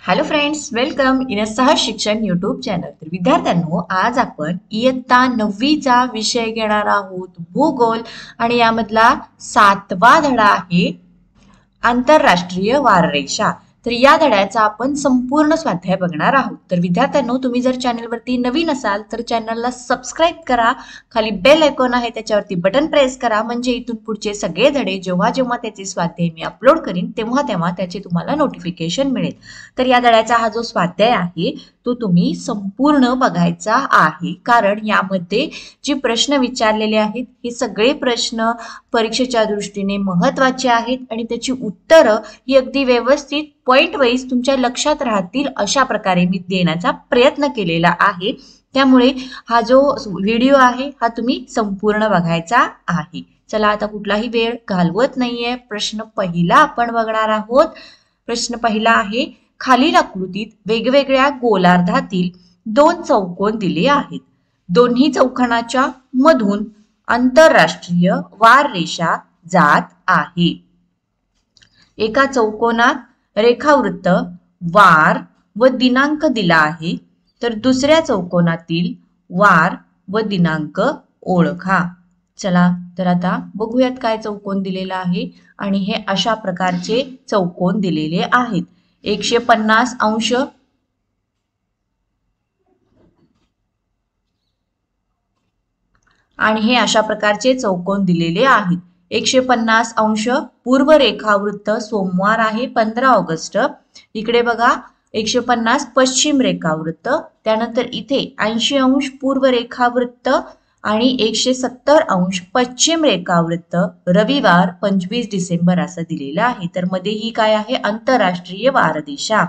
Hello friends, welcome in सहज शिक्षण YouTube channel. तर विद्यार्थ्यांनो, आज आपण इयत्ता 9वीचा विषय घेणार आहोत भूगोल आणि यामधला 7वा धडा आहे आंतरराष्ट्रीय वाररेषा. तर या धड्याचा आपण संपूर्ण स्वाध्याय बघणार आहोत. तर विद्यार्थ्यांनो, तुम्ही जर चॅनलवरती नवीन असाल तर चॅनलला सबस्क्राईब करा. खाली बेल आयकॉन आहे त्याच्यावरती बटन प्रेस करा, म्हणजे इथून पुढचे सगळे धडे जेव्हा जेव्हा त्याचे स्वाध्याय मी अपलोड करीन तेव्हा तेव्हा त्याचे तुम्हाला नोटिफिकेशन मिळेल. तर या धड्याचा हा जो स्वाध्याय आहे तो तुम्ही संपूर्ण बघायचा आहे, कारण यामध्ये जी प्रश्न विचारलेले आहेत हे सगळे प्रश्न परीक्षेच्या दृष्टीने महत्त्वाचे आहेत आणि त्याची उत्तरं ही अगदी व्यवस्थित पॉइंट वाईज तुमच्या लक्षात राहतील अशा प्रकारे मी देण्याचा प्रयत्न केलेला आहे. त्यामुळे हा जो व्हिडिओ आहे हा तुम्ही संपूर्ण बघायचा आहे. चला, आता कुठलाही वेळ घालवत नाहीये. प्रश्न पहिला आपण बघणार आहोत. प्रश्न पहिला आहे, खालील आकृतीत वेगवेगळ्या गोलार्धातील 2 चौकोन दिले आहेत. दोन्ही चौकोनाच्या मधून आंतरराष्ट्रीय वाररेषा जात आहे. एका चौकोनात रेखावृत्त, वार व दिनांक दिला आहे, तर दुसऱ्या चौकोनातील वार व दिनांक ओळखा. चला तर आता बघूयात काय चौकोन दिलेला आहे. आणि हे अशा प्रकारचे चौकोन दिलेले आहेत. 150 अंश आणि हे अशा प्रकारचे चौकोन दिलेले आहेत. 150 अंश पूर्व रेखावृत्त सोमवार आहे 15 ऑगस्ट. इकडे बघा 150 पश्चिम रेखावृत्त, त्यानंतर इथे 80 अंश पूर्व रेखावृत्त आणि 170 अंश पश्चिम रेखावृत्त रविवार 25 डिसेंबर असं दिलेलं आहे. तर मध्ये ही काय आहे, आंतरराष्ट्रीय वाररेषा.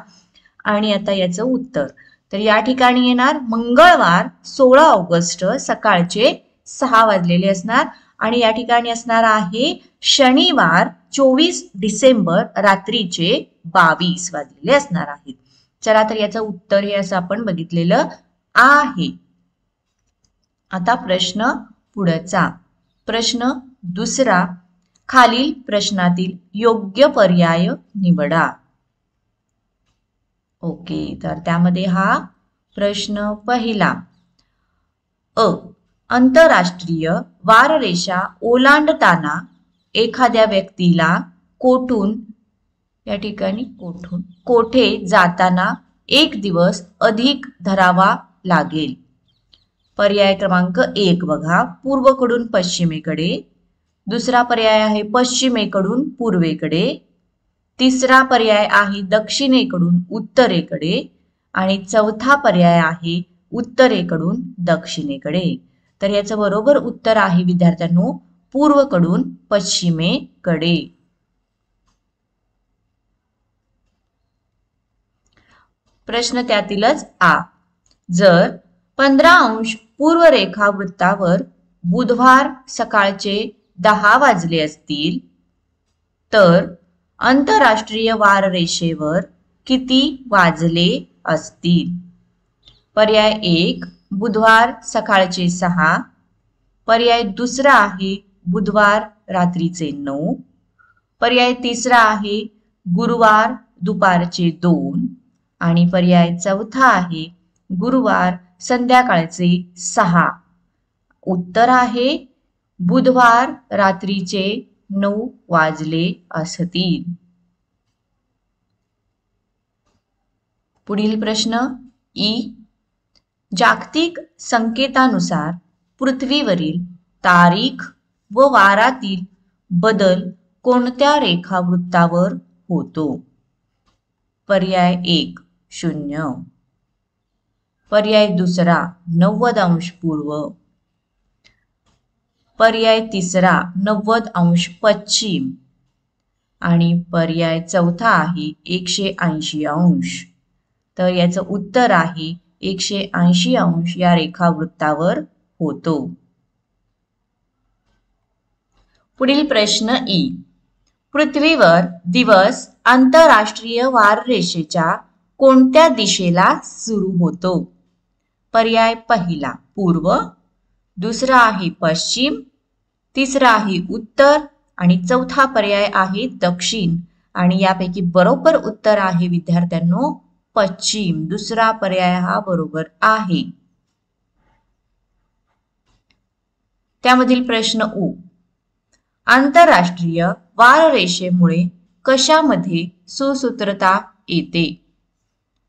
आणि आता याचं उत्तर, तर या ठिकाणी येणार मंगळवार 16 ऑगस्ट सकाळचे 6 वाजलेले असणार आणि या ठिकाणी असणार आहे शनिवार 24 डिसेंबर रात्रीचे 22 वाजलेले असणार आहेत. चला तर याचं उत्तर हे असं आपण बघितलेलं आहे. आता प्रश्न पुढचा. प्रश्न दुसरा, खालील प्रश्नातील योग्य पर्याय निवडा. ओके, तर त्यामध्ये हा प्रश्न पहिला, आंतरराष्ट्रीय वाररेषा ओलांडताना एखाद्या व्यक्तीला कोठे जाताना 1 दिवस अधिक धरावा लागेल. पर्याय क्रमांक 1 बघा, पूर्वेकडून पश्चिमेकडे. दुसरा पर्याय आहे पश्चिमेकडून पूर्वेकडे. तिसरा पर्याय आहे दक्षिणेकडून उत्तरेकडे आणि चौथा पर्याय आहे उत्तरेकडून दक्षिणेकडे. तर याचं बरोबर उत्तर आहे विद्यार्थ्यांनो पूर्वेकडून पश्चिमेकडे. प्रश्न त्यातीलच आ, जर 15 अंश पूर्व रेखावृत्तावर बुधवार सकाळचे 10 वाजले असतील तर आंतरराष्ट्रीय वाररेषेवर किती वाजले असतील. पर्याय 1 बुधवार सकाळचे 6. पर्याय दुसरा आहे बुधवार रात्रीचे 9. पर्याय तिसरा आहे गुरुवार दुपारचे 2 आणि पर्याय चौथा आहे गुरुवार संध्याकाळचे 6. उत्तर आहे बुधवार रात्रीचे 9 वाजले असतील. पुढील प्रश्न ई, जागतिक संकेतानुसार पृथ्वीवरील तारीख व वारातील बदल कोणत्या रेखावृत्तावर होतो. पर्याय 1 0. पर्याय दुसरा 90 अंश पूर्व. पर्याय तिसरा 90 अंश पश्चिम आणि पर्याय चौथा आहे 180 अंश. तर याचं उत्तर आहे 180 अंश या रेखावृत्तावर होतो. पुढील प्रश्न ई, पृथ्वीवर दिवस आंतरराष्ट्रीय वाररेषेच्या कोणत्या दिशेला सुरू होतो. पर्याय पहिला पूर्व, दुसरा आहे पश्चिम, तिसरा आहे उत्तर आणि चौथा पर्याय आहे दक्षिण. आणि यापैकी बरोबर उत्तर आहे विद्यार्थ्यांनो पश्चिम. दुसरा पर्याय हा बरोबर आहे. त्यामधील प्रश्न उ. आंतरराष्ट्रीय वाररेषेमुळे कशामध्ये सुसूत्रता येते?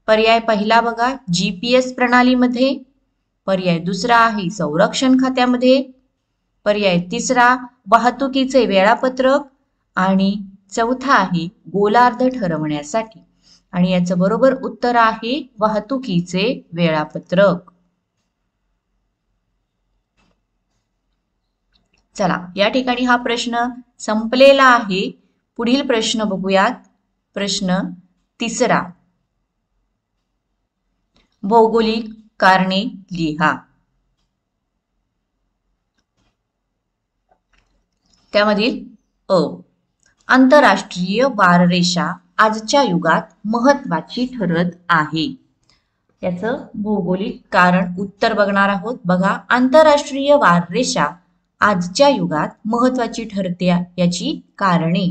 पर्याय पहिला बघा GPS प्रणालीमध्ये, पर्याय दुसरा आहे संरक्षण खात्यामध्ये, पर्याय तिसरा वाहतुकीचे वेळापत्रक आणि चौथा आहे गोलार्ध ठरवण्यासाठी. आणि याचं बरोबर उत्तर आहे वाहतुकीचे वेळापत्रक. चला या ठिकाणी हा प्रश्न संपलेला आहे. पुढील प्रश्न बघूयात. प्रश्न तिसरा. भौगोलिक कारणे लिहा. त्यामधील अ. आंतरराष्ट्रीय वाररेषा आजच्या युगात महत्वाची ठरत आहे. याचं भौगोलिक कारण उत्तर बघणार आहोत. बघा आंतरराष्ट्रीय वाररेषा आजच्या युगात महत्वाची ठरते याची कारणे.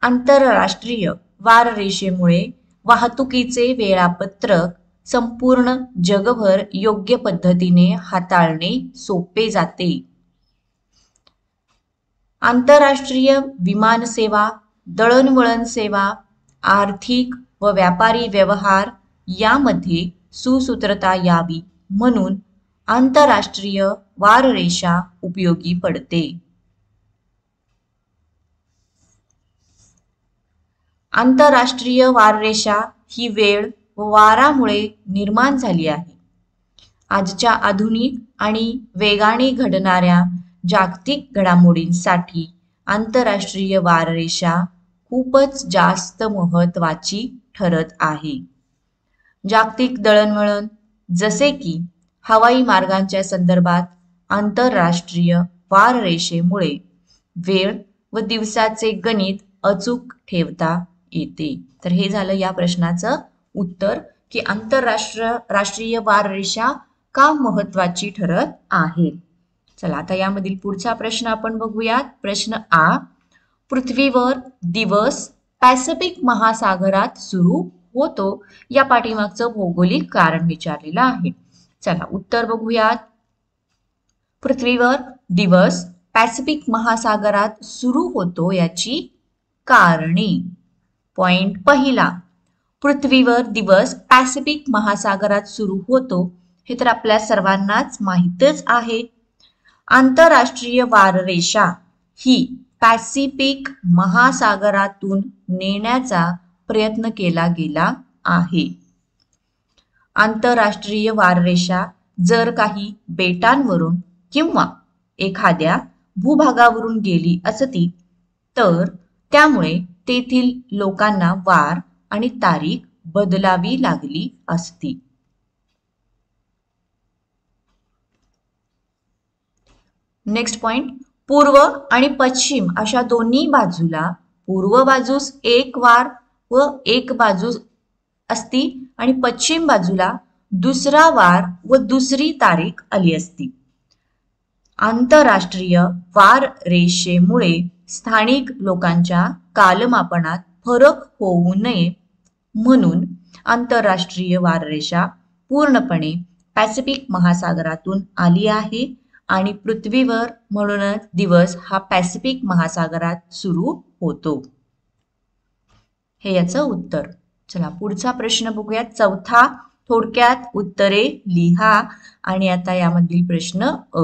आंतरराष्ट्रीय वाररेषेमुळे वाहतुकीचे वेळापत्रक संपूर्ण जगभर योग्य पद्धतीने हाताळणे सोपे जाते. आंतरराष्ट्रीय विमान सेवा, दळणवळण सेवा, आर्थिक व व्यापारी व्यवहार यामध्ये सुसूत्रता यावी म्हणून आंतरराष्ट्रीय वाररेषा उपयोगी पडते. आंतरराष्ट्रीय वाररेषा ही वेळ व वारामुळे निर्माण झाली आहे. आजच्या आधुनिक आणि वेगाने घडणाऱ्या जागतिक घडामोडींसाठी आंतरराष्ट्रीय वाररेषा खूपच जास्त महत्वाची ठरत आहे. जागतिक दळणवळण जसे की हवाई मार्गांच्या संदर्भात आंतरराष्ट्रीय वाररेषेमुळे वेळ व दिवसाचे गणित अचूक ठेवता येते. तर हे झालं या प्रश्नाचं उत्तर की आंतरराष्ट्रीय वाररेषा का महत्वाची ठरत आहे. चला आता यामधील पुढचा प्रश्न आपण बघूयात. प्रश्न आ. पृथ्वीवर दिवस पॅसिफिक महासागरात सुरू होतो या पाठीमागचं भौगोलिक कारण विचारलेलं आहे. चला उत्तर बघूयात. पृथ्वीवर दिवस पॅसिफिक महासागरात सुरू होतो याची कारणे. पॉइंट पहिला. पृथ्वीवर दिवस पॅसिफिक महासागरात सुरू होतो हे तर आपल्या सर्वांनाच माहीतच आहे. आंतरराष्ट्रीय वाररेषा ही पॅसिफिक महासागरातून नेण्याचा प्रयत्न केला गेला आहे. आंतरराष्ट्रीय वाररेषा जर काही बेटांवरून किंवा एखाद्या भूभागावरून गेली असती तर त्यामुळे तेथील लोकांना वार आणि तारीख बदलावी लागली असती. Next point. पूर्व आणि पश्चिम अशा दोन्ही बाजूला पूर्व बाजूस एक वार व एक बाजू असती आणि पश्चिम बाजूला दुसरा वार व दुसरी तारीख आली असती. आंतरराष्ट्रीय वाररेषेमुळे स्थानिक लोकांच्या कालमापनात फरक होऊ नये म्हणून आंतरराष्ट्रीय वाररेषा पूर्णपणे पॅसिफिक महासागरातून आली आहे आणि पृथ्वीवर म्हणूनच दिवस हा पॅसिफिक महासागरात सुरू होतो. हे याचं उत्तर. चला पुढचा प्रश्न बघूया. चौथा. थोडक्यात उत्तरे लिहा. आणि आता यामधील प्रश्न अ.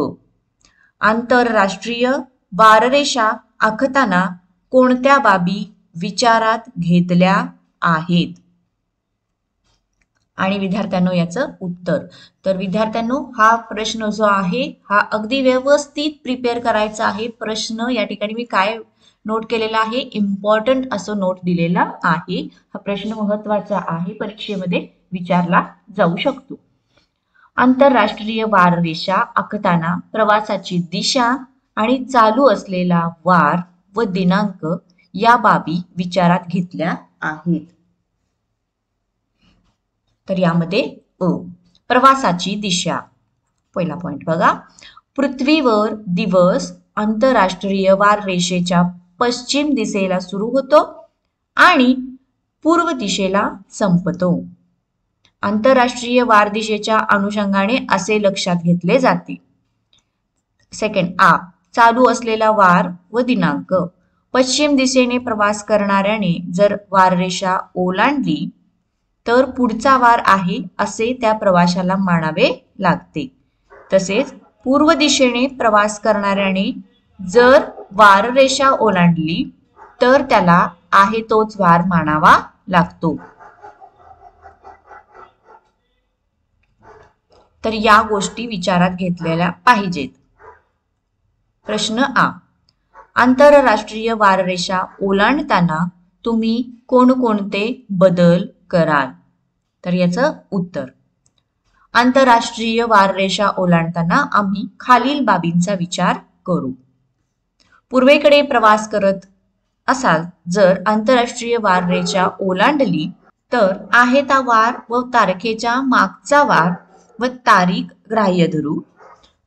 आंतरराष्ट्रीय वाररेषा आखताना कोणत्या बाबी विचारात घेतल्या आहेत? आणि विद्यार्थ्यांनो याचं उत्तर. तर विद्यार्थ्यांनो हा प्रश्न जो आहे हा अगदी व्यवस्थित प्रिपेअर करायचा आहे. प्रश्न या ठिकाणी मी काय नोट केलेला आहे, इम्पॉर्टंट असं नोट दिलेला आहे. हा प्रश्न महत्वाचा आहे, परीक्षेमध्ये विचारला जाऊ शकतो. आंतरराष्ट्रीय वाररेषा आखताना प्रवासाची दिशा आणि चालू असलेला वार व दिनांक या बाबी विचारात घेतल्या आहेत. तर यामध्ये अ. प्रवासाची दिशा. पहिला पॉइंट बघा. पृथ्वीवर दिवस आंतरराष्ट्रीय वाररेषेच्या पश्चिम दिशेला सुरू होतो आणि पूर्व दिशेला संपतो. आंतरराष्ट्रीय वार दिशेच्या अनुषंगाने असे लक्षात घेतले जाते. सेकंड आ, चालू असलेला वार व दिनांक. पश्चिम दिशेने प्रवास करणाऱ्याने जर वाररेषा ओलांडली तर पुढचा वार आहे असे त्या प्रवाशाला मानावे लागते. तसेच पूर्व दिशेने प्रवास करणाऱ्याने जर वाररेषा ओलांडली तर त्याला आहे तोच वार मानावा लागतो. तर या गोष्टी विचारात घेतलेल्या पाहिजेत. प्रश्न आ, आंतरराष्ट्रीय वाररेषा ओलांडताना तुम्ही कोणकोणते बदल कराल? तर याचं उत्तर, आंतरराष्ट्रीय वाररेषा ओलांडताना आम्ही खालील बाबींचा विचार करू. पूर्वेकडे प्रवास करत असाल जर आंतरराष्ट्रीय वाररेषा ओलांडली तर आहे त्या वार व तारखेच्या मागचा वार व तारीख ग्राह्य धरू.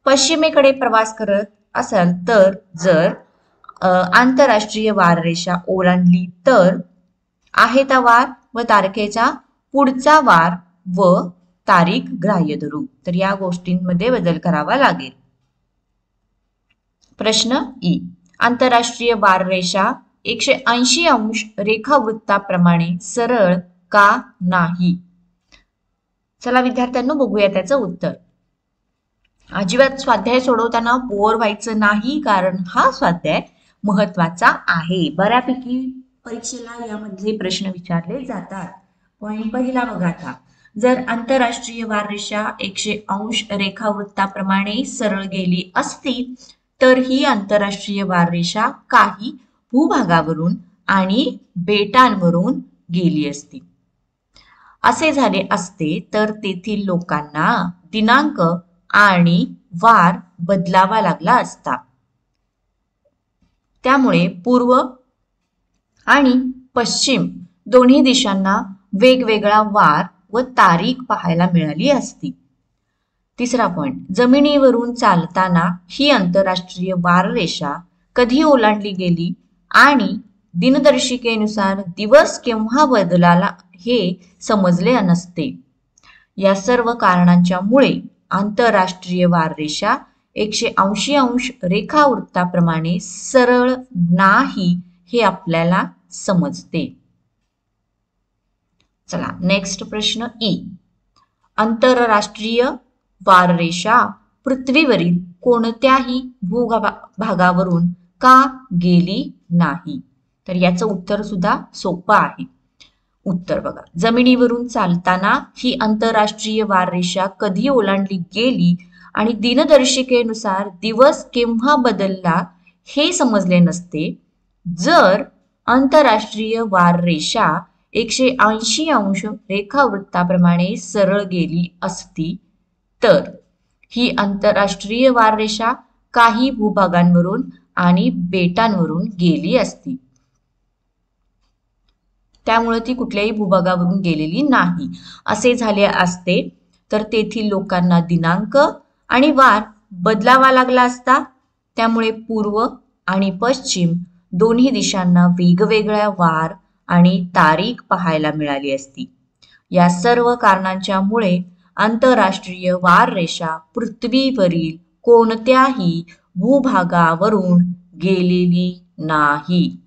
पश्चिमेकडे प्रवास करत असाल तर जर आंतरराष्ट्रीय वाररेषा ओलांडली तर आहे त्या वार व तारखेचा पुढचा वार व तारीख ग्राह्य धरू. तर या गोष्टींमध्ये बदल करावा लागेल. प्रश्न ई, आंतरराष्ट्रीय वाररेषा 180 अंश रेखावृत्ताप्रमाणे सरळ का नाही? चला विद्यार्थ्यांनो बघूया त्याचं उत्तर. अजिबात स्वाध्याय सोडवताना बोर व्हायचं नाही, कारण हा स्वाध्याय महत्वाचा आहे. बऱ्यापैकी परीक्षेला यामधले प्रश्न विचारले जातात. पॉइंट पहिला बघा आता, जर आंतरराष्ट्रीय वाररेषा 180 अंश रेखावृत्ताप्रमाणे सरळ गेली असती तर ही आंतरराष्ट्रीय वाररेषा काही भूभागावरून आणि बेटांवरून गेली असती. असे झाले असते तर तेथील लोकांना दिनांक आणि वार बदलावा लागला असता. त्यामुळे पूर्व आणि पश्चिम दोन्ही दिशांना वेगवेगळा वार व तारीख पाहायला मिळाली असती. तिसरा पॉइंट, जमिनीवरून चालताना ही आंतरराष्ट्रीय वाररेषा कधी ओलांडली गेली आणि दिनदर्शिकेनुसार दिवस केव्हा बदलाला हे समजले नसते. या सर्व कारणांच्या मुळे आंतरराष्ट्रीय वाररेषा 180 अंश रेखावृत्ताप्रमाणे सरळ नाही हे आपल्याला समजते. चला नेक्स्ट प्रश्न ई, आंतरराष्ट्रीय वाररेषा पृथ्वीवरील कोणत्याही भूभागावरून का गेली नाही? तर याचं उत्तर सुद्धा सोपं आहे. उत्तर बघा, जमिनीवरून चालताना ही आंतरराष्ट्रीय वाररेषा कधी ओलांडली गेली आणि दिनदर्शिकेनुसार दिवस केव्हा बदलला हे समजले नसते. जर आंतरराष्ट्रीय वाररेषा 180 अंश रेखावृत्ताप्रमाणे सरळ गेली असती तर ही आंतरराष्ट्रीय वाररेषा काही भूभागांवरून आणि बेटांवरून गेली असती. त्यामुळे ती कुठल्याही भूभागावरून गेलेली नाही. असे झाले असते तर तेथील लोकांना दिनांक आणि वार बदलावा लागला असता. त्यामुळे पूर्व आणि पश्चिम दोन्ही दिशांना वेगवेगळ्या वार आणि तारीख पाहायला मिळाली असती. या सर्व कारणांच्या मुळे आंतरराष्ट्रीय वाररेषा पृथ्वीवरील कोणत्याही भूभागावरून गेलेली नाही.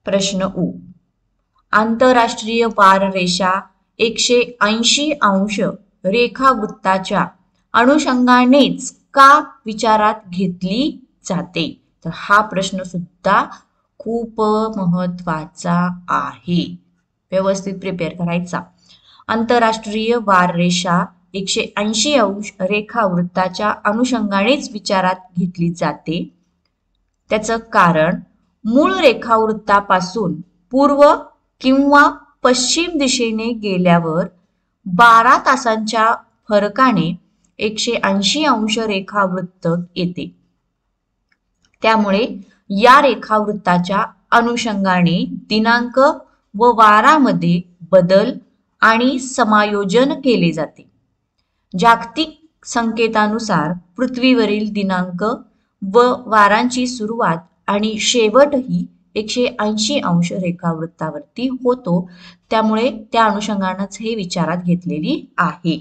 प्रश्न उ, आंतरराष्ट्रीय वाररेषा 180 अंश रेखावृत्ताच्या अनुषंगानेच का विचारात घेतली जाते? तर हा प्रश्न सुद्धा खूप महत्वाचा आहे, व्यवस्थित प्रिपेअर करायचा. आंतरराष्ट्रीय वाररेषा 180 अंश रेखावृत्ताच्या अनुषंगानेच विचारात घेतली जाते. त्याचं कारण मूळ रेखावृत्तापासून पूर्व किंवा पश्चिम दिशेने गेल्यावर 12 तासांच्या फरकाने 180 अंश रेखावृत्त येते. त्यामुळे या रेखावृत्ताच्या अनुषंगाने दिनांक व वारामध्ये बदल आणि समायोजन केले जाते. जागतिक संकेतानुसार पृथ्वीवरील दिनांक व वारांची सुरुवात आणि शेवटही 180 अंश रेखावृत्तावरती होतो. त्यामुळे त्या अनुषंगानंच हे विचारात घेतलेली आहे.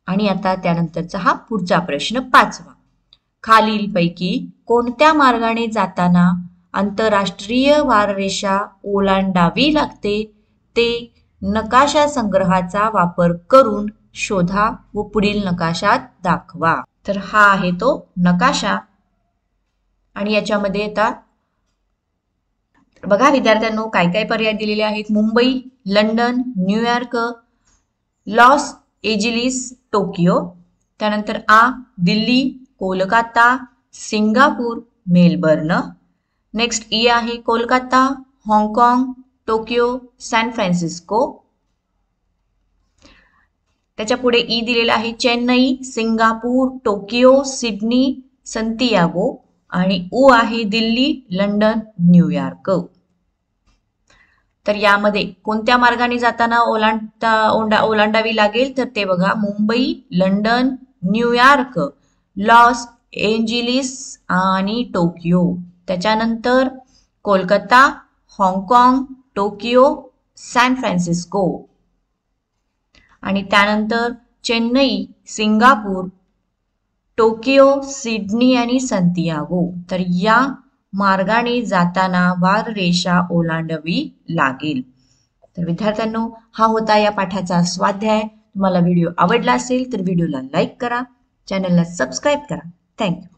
आणि आता त्यानंतरचा हा पुढचा प्रश्न 5वा. खालीलपैकी कोणत्या मार्गाने जाताना आंतरराष्ट्रीय वाररेषा ओलांडावी लागते ते नकाशा संग्रहाचा वापर करून शोधा व पुढील नकाशात दाखवा. तर हा आहे तो नकाशा आणि याच्यामध्ये येतात बघा विद्यार्थ्यांनो काय काय पर्याय दिलेले आहेत. Mumbai, London, New York, Los Angeles, Tokyo. त्यानंतर आ Delhi, Kolkata, Singapore, Melbourne. Next ई आहे कोलकाता, हाँगकाँग, टोकियो, सॅन फ्रान्सिस्को. त्याच्या पुढे ई दिलेला आहे चेन्नई, सिंगापूर, टोकियो, सिडनी, संतियागो आणि उ आहे दिल्ली, लंडन, न्यूयॉर्क. तर यामध्ये कोणत्या मार्गाने जाताना ओलांडावी लागेल तर ते बघा Mumbai, London, New York, Los Angeles आणि टोकियो. त्याच्यानंतर कोलकाता, हाँगकाँग, टोकियो, सॅन फ्रान्सिस्को आणि त्यानंतर चेन्नई, सिंगापूर, टोकियो, सिडनी आणि संतियागो. तर या मार्गाने जाताना वाररेषा ओलांडावी लागेल. तर विद्यार्थ्यांनो हा होता या पाठाचा स्वाध्याय. तुम्हाला व्हिडिओ आवडला असेल तर व्हिडिओला लाईक करा, चॅनलला सबस्क्राईब करा. थँक्यू.